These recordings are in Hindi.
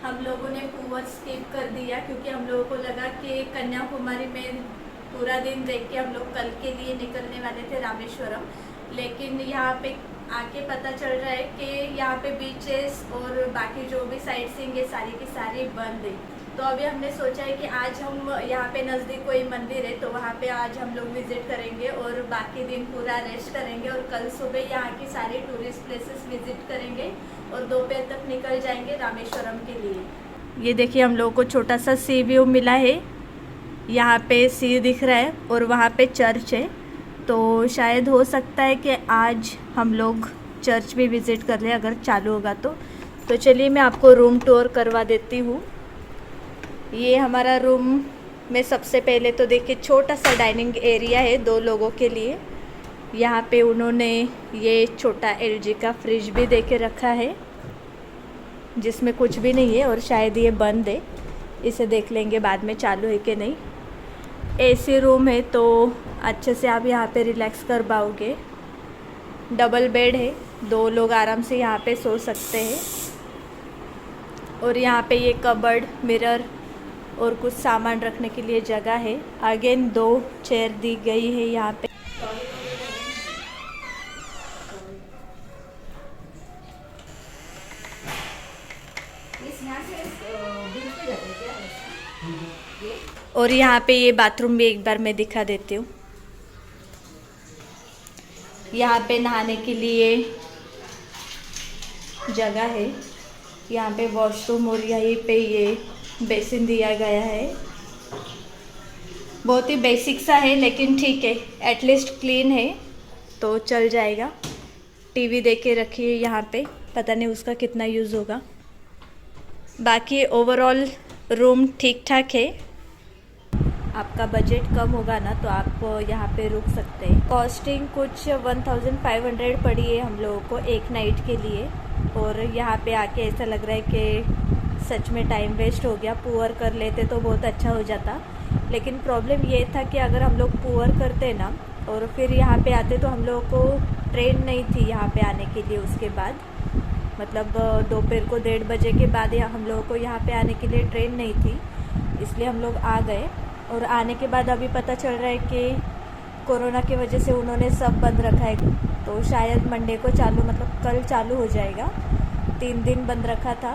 हम लोगों ने पुअर स्किप कर दिया क्योंकि हम लोगों को लगा कि कन्याकुमारी में पूरा दिन देख के हम लोग कल के लिए निकलने वाले थे रामेश्वरम, लेकिन यहाँ पे आके पता चल रहा है कि यहाँ पे बीचेस और बाकी जो भी साइट सीइंग है सारी की सारी बंद है। तो अभी हमने सोचा है कि आज हम यहाँ पे नज़दीक कोई मंदिर है तो वहाँ पे आज हम लोग विज़िट करेंगे और बाकी दिन पूरा रेस्ट करेंगे और कल सुबह यहाँ की सारी टूरिस्ट प्लेसेस विज़िट करेंगे और दोपहर तक निकल जाएंगे रामेश्वरम के लिए। ये देखिए हम लोगों को छोटा सा सी व्यू मिला है, यहाँ पे सी दिख रहा है और वहाँ पे चर्च है, तो शायद हो सकता है कि आज हम लोग चर्च भी विज़िट कर लें अगर चालू होगा तो चलिए मैं आपको रूम टूर करवा देती हूँ। ये हमारा रूम में सबसे पहले तो देखिए छोटा सा डाइनिंग एरिया है 2 लोगों के लिए। यहाँ पे उन्होंने ये छोटा LG का फ्रिज भी दे के रखा है जिसमें कुछ भी नहीं है और शायद ये बंद है, इसे देख लेंगे बाद में चालू है कि नहीं। AC रूम है तो अच्छे से आप यहाँ पे रिलैक्स कर पाओगे। डबल बेड है, 2 लोग आराम से यहाँ पे सो सकते हैं। और यहाँ पे ये कबर्ड, मिरर और कुछ सामान रखने के लिए जगह है। अगेन 2 चेयर दी गई है यहाँ पे। और यहाँ पे ये बाथरूम भी एक बार मैं दिखा देती हूँ। यहाँ पे नहाने के लिए जगह है, यहाँ पे वॉशरूम और यहीं पे ये बेसिन दिया गया है। बहुत ही बेसिक सा है लेकिन ठीक है, एटलीस्ट क्लीन है तो चल जाएगा। टीवी दे के रखी है यहाँ पे, पता नहीं उसका कितना यूज़ होगा। बाकी ओवरऑल रूम ठीक ठाक है। आपका बजट कम होगा ना तो आप यहाँ पे रुक सकते हैं। कॉस्टिंग कुछ 1500 पड़ी है हम लोगों को एक नाइट के लिए। और यहाँ पे आके ऐसा लग रहा है कि सच में टाइम वेस्ट हो गया। पुअर कर लेते तो बहुत अच्छा हो जाता, लेकिन प्रॉब्लम ये था कि अगर हम लोग पुअर करते ना और फिर यहाँ पे आते तो हम लोगों को ट्रेन नहीं थी यहाँ पे आने के लिए। उसके बाद मतलब दोपहर को 1:30 बजे के बाद हम लोगों को यहाँ पे आने के लिए ट्रेन नहीं थी, इसलिए हम लोग आ गए। और आने के बाद अभी पता चल रहा है कि कोरोना की वजह से उन्होंने सब बंद रखा है, तो शायद मंडे को चालू, मतलब कल चालू हो जाएगा। 3 दिन बंद रखा था,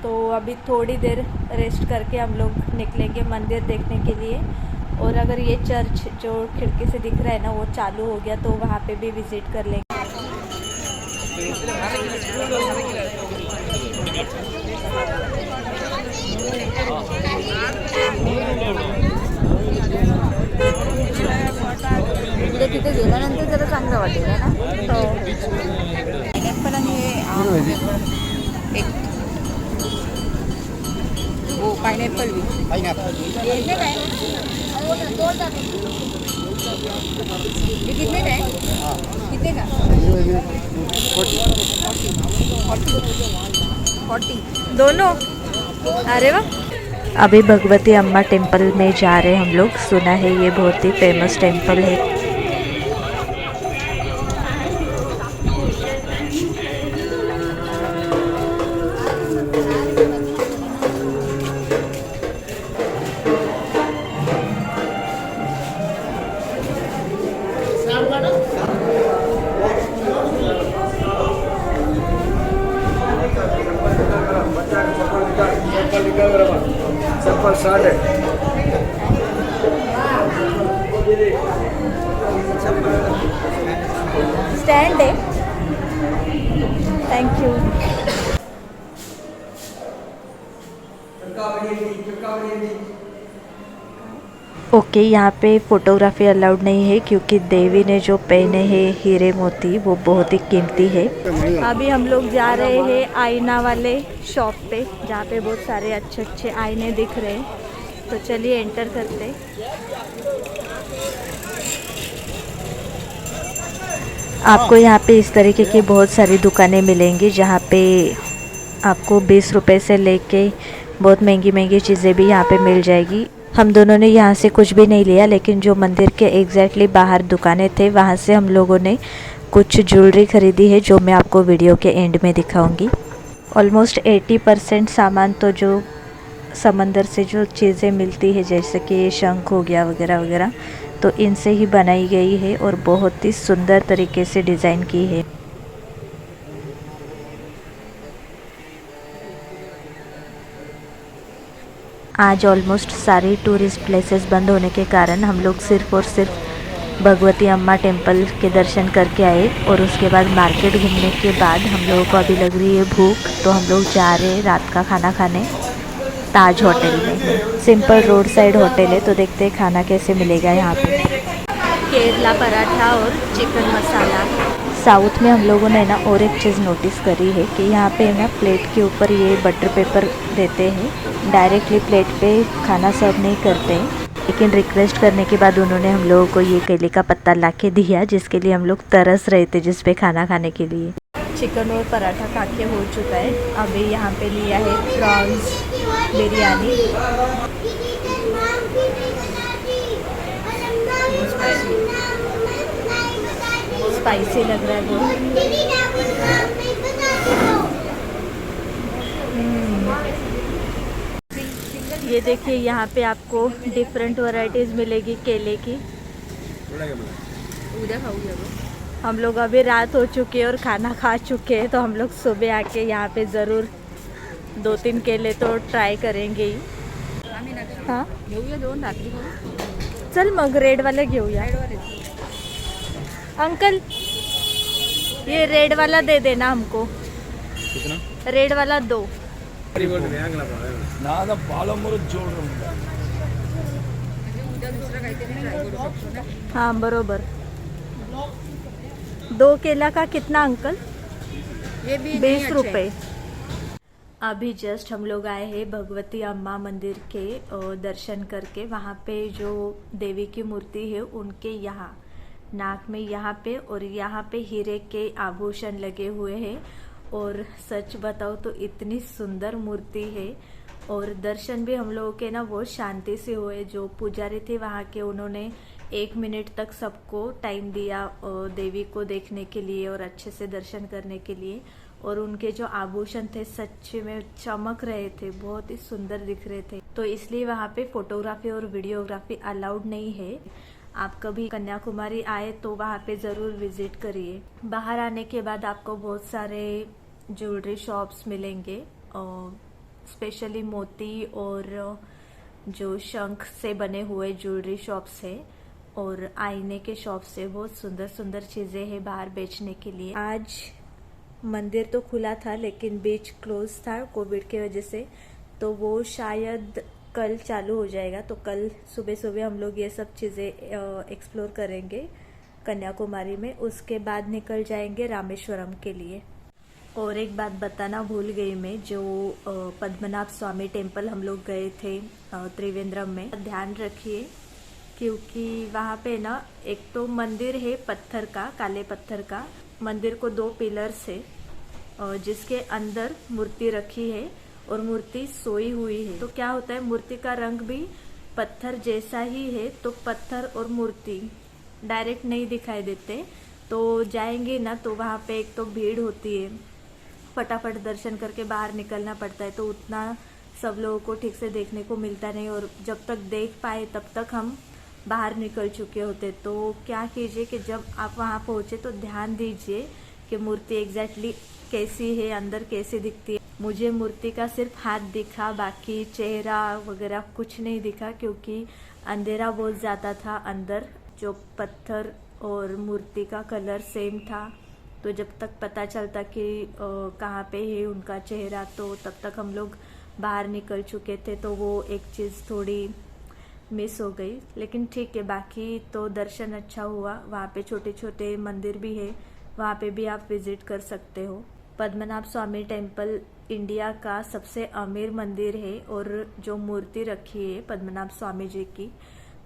तो अभी थोड़ी देर रेस्ट करके हम लोग निकलेंगे मंदिर देखने के लिए। और अगर ये चर्च जो खिड़की से दिख रहा है ना वो चालू हो गया तो वहाँ पे भी विज़िट कर लेंगे। तिथे गेल्यानंतर जरा चांगलं वाटेल ना। हो, पायनॅपल आणि एक हो पायनॅपल कितने का है? ये कितने का है? कितने का? 40 दोनों। अरे वाह। अभी भगवती अम्मा टेम्पल में जा रहे हैं हम लोग। सुना है ये बहुत ही फेमस टेम्पल है। स्टैंड है, थैंक यू। ओके, यहाँ पे फ़ोटोग्राफी अलाउड नहीं है क्योंकि देवी ने जो पहने हैं हीरे मोती वो बहुत ही कीमती है। अभी हम लोग जा रहे हैं आईना वाले शॉप पे जहाँ पे बहुत सारे अच्छे अच्छे आईने दिख रहे हैं, तो चलिए एंटर करते। आपको यहाँ पे इस तरीके की बहुत सारी दुकानें मिलेंगी जहाँ पे आपको 20 रुपये से लेके बहुत महंगी महंगी चीज़ें भी यहाँ पे मिल जाएगी। हम दोनों ने यहाँ से कुछ भी नहीं लिया, लेकिन जो मंदिर के एग्जैक्टली बाहर दुकानें थे वहाँ से हम लोगों ने कुछ ज्वेलरी ख़रीदी है जो मैं आपको वीडियो के एंड में दिखाऊंगी। ऑलमोस्ट 80% सामान तो जो समंदर से जो चीज़ें मिलती है जैसे कि ये शंख हो गया वगैरह वगैरह, तो इनसे ही बनाई गई है और बहुत ही सुंदर तरीके से डिज़ाइन की है। आज ऑलमोस्ट सारी टूरिस्ट प्लेसेस बंद होने के कारण हम लोग सिर्फ़ और सिर्फ भगवती अम्मा टेम्पल के दर्शन करके आए और उसके बाद मार्केट घूमने के बाद हम लोगों को अभी लग रही है भूख, तो हम लोग जा रहे हैं रात का खाना खाने ताज होटल में। सिंपल रोड साइड होटल है, तो देखते हैं खाना कैसे मिलेगा यहाँ पे। केरला पराठा और चिकन मसाला। साउथ में हम लोगों ने ना और एक चीज़ नोटिस करी है कि यहाँ पे ना प्लेट के ऊपर ये बटर पेपर देते हैं, डायरेक्टली प्लेट पे खाना सर्व नहीं करते हैं। लेकिन रिक्वेस्ट करने के बाद उन्होंने हम लोगों को ये केले का पत्ता ला के दिया, जिसके लिए हम लोग तरस रहे थे जिस पे खाना खाने के लिए। चिकन और पराठा खा के हो चुका है। अभी यहाँ पे लिया है प्रॉन्स बिरयानी। स्पाइसी लग रहा है बहुत। ये देखिए यहाँ पे आपको डिफरेंट वैरायटीज़ मिलेगी केले की। हम लोग अभी रात हो चुकी है और खाना खा चुके हैं, तो हम लोग सुबह आके यहाँ पे ज़रूर 2-3 केले तो ट्राय करेंगे ही। हाँ चल मग रेड वाले घेऊया। अंकल ये रेड वाला दे देना हमको। कितना? रेड वाला 2। हाँ बरोबर। 2 केला का कितना अंकल? ये भी 20 रुपये। अभी जस्ट हम लोग आए हैं भगवती अम्मा मंदिर के दर्शन करके। वहाँ पे जो देवी की मूर्ति है उनके यहाँ नाक में यहाँ पे और यहाँ पे हीरे के आभूषण लगे हुए हैं। और सच बताओ तो इतनी सुंदर मूर्ति है और दर्शन भी हम लोगों के ना बहुत शांति से हुए। जो पुजारी थे वहाँ के, उन्होंने 1 मिनट तक सबको टाइम दिया देवी को देखने के लिए और अच्छे से दर्शन करने के लिए। और उनके जो आभूषण थे सच में चमक रहे थे, बहुत ही सुंदर दिख रहे थे। तो इसलिए वहाँ पे फोटोग्राफी और वीडियोग्राफी अलाउड नहीं है। आप कभी कन्याकुमारी आए तो वहाँ पे ज़रूर विजिट करिए। बाहर आने के बाद आपको बहुत सारे ज्वेलरी शॉप्स मिलेंगे, स्पेशली मोती और जो शंख से बने हुए ज्वेलरी शॉप्स है और आईने के शॉप्स है। बहुत सुंदर सुंदर चीज़ें हैं बाहर बेचने के लिए। आज मंदिर तो खुला था लेकिन बीच क्लोज था कोविड की वजह से, तो वो शायद कल चालू हो जाएगा। तो कल सुबह सुबह हम लोग ये सब चीज़ें एक्सप्लोर करेंगे कन्याकुमारी में। उसके बाद निकल जाएंगे रामेश्वरम के लिए। और एक बात बताना भूल गई मैं, जो पद्मनाभ स्वामी टेम्पल हम लोग गए थे त्रिवेंद्रम में, ध्यान रखिए क्योंकि वहाँ पे ना एक तो मंदिर है पत्थर का, काले पत्थर का। मंदिर को 2 पिलर्स है जिसके अंदर मूर्ति रखी है और मूर्ति सोई हुई है। तो क्या होता है, मूर्ति का रंग भी पत्थर जैसा ही है, तो पत्थर और मूर्ति डायरेक्ट नहीं दिखाई देते। तो जाएंगे ना तो वहाँ पे एक तो भीड़ होती है, फटाफट दर्शन करके बाहर निकलना पड़ता है, तो उतना सब लोगों को ठीक से देखने को मिलता नहीं। और जब तक देख पाए तब तक हम बाहर निकल चुके होते। तो क्या कीजिए कि जब आप वहाँ पहुँचे तो ध्यान दीजिए कि मूर्ति एग्जैक्टली कैसी है, अंदर कैसी दिखती है। मुझे मूर्ति का सिर्फ हाथ दिखा, बाकी चेहरा वगैरह कुछ नहीं दिखा क्योंकि अंधेरा बहुत ज़्यादा था अंदर। जो पत्थर और मूर्ति का कलर सेम था, तो जब तक पता चलता कि कहाँ पे है उनका चेहरा, तो तब तक हम लोग बाहर निकल चुके थे। तो वो एक चीज़ थोड़ी मिस हो गई, लेकिन ठीक है, बाकी तो दर्शन अच्छा हुआ। वहाँ पे छोटे छोटे मंदिर भी है, वहाँ पे भी आप विजिट कर सकते हो। पद्मनाभ स्वामी टेम्पल इंडिया का सबसे अमीर मंदिर है और जो मूर्ति रखी है पद्मनाभ स्वामी जी की,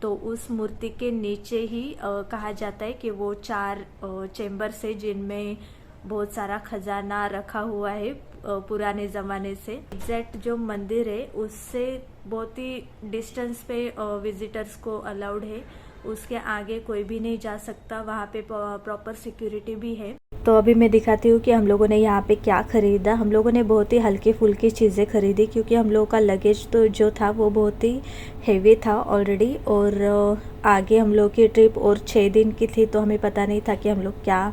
तो उस मूर्ति के नीचे ही कहा जाता है कि वो 4 चेम्बर्स है जिनमें बहुत सारा खजाना रखा हुआ है पुराने ज़माने से। एग्जैक्ट जो मंदिर है उससे बहुत ही डिस्टेंस पे विजिटर्स को अलाउड है, उसके आगे कोई भी नहीं जा सकता। वहाँ पे प्रॉपर सिक्योरिटी भी है। तो अभी मैं दिखाती हूँ कि हम लोगों ने यहाँ पे क्या ख़रीदा। हम लोगों ने बहुत ही हल्की फुल्की चीज़ें ख़रीदी क्योंकि हम लोगों का लगेज तो जो था वो बहुत ही हेवी था ऑलरेडी, और आगे हम लोग की ट्रिप और 6 दिन की थी, तो हमें पता नहीं था कि हम लोग क्या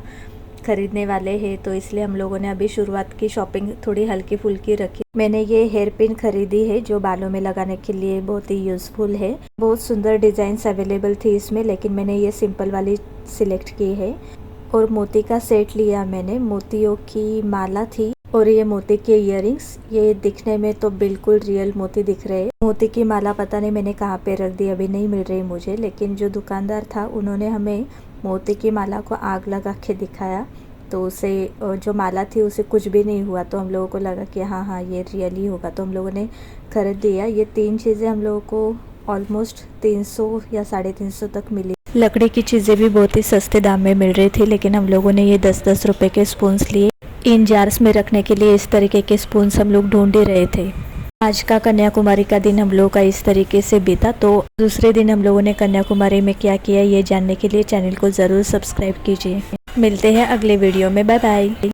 ख़रीदने वाले हैं, तो इसलिए हम लोगों ने अभी शुरुआत की शॉपिंग थोड़ी हल्की फुल्की रखी। मैंने ये हेयर पिन खरीदी है जो बालों में लगाने के लिए बहुत ही यूज़फुल है। बहुत सुंदर डिज़ाइंस अवेलेबल थी इसमें, लेकिन मैंने ये सिंपल वाली सिलेक्ट की है। और मोती का सेट लिया मैंने, मोतियों की माला थी और ये मोती के इयररिंग्स। ये दिखने में तो बिल्कुल रियल मोती दिख रहे हैं। मोती की माला पता नहीं मैंने कहाँ पे रख दी, अभी नहीं मिल रही मुझे, लेकिन जो दुकानदार था उन्होंने हमें मोती की माला को आग लगा के दिखाया, तो उसे जो माला थी उसे कुछ भी नहीं हुआ, तो हम लोगों को लगा कि हाँ ये रियल ही होगा, तो हम लोगों ने खरीद दिया। ये 3 चीज़ें हम लोगों को ऑलमोस्ट 300 या 350 तक मिली। लकड़ी की चीज़ें भी बहुत ही सस्ते दाम में मिल रही थी, लेकिन हम लोगों ने ये 10-10 रुपए के स्पून्स लिए। इन जार्स में रखने के लिए इस तरीके के स्पून्स हम लोग ढूंढ ही रहे थे। आज का कन्याकुमारी का दिन हम लोगों का इस तरीके से बीता। तो दूसरे दिन हम लोगों ने कन्याकुमारी में क्या किया ये जानने के लिए चैनल को ज़रूर सब्सक्राइब कीजिए। मिलते हैं अगले वीडियो में, बाय बाय।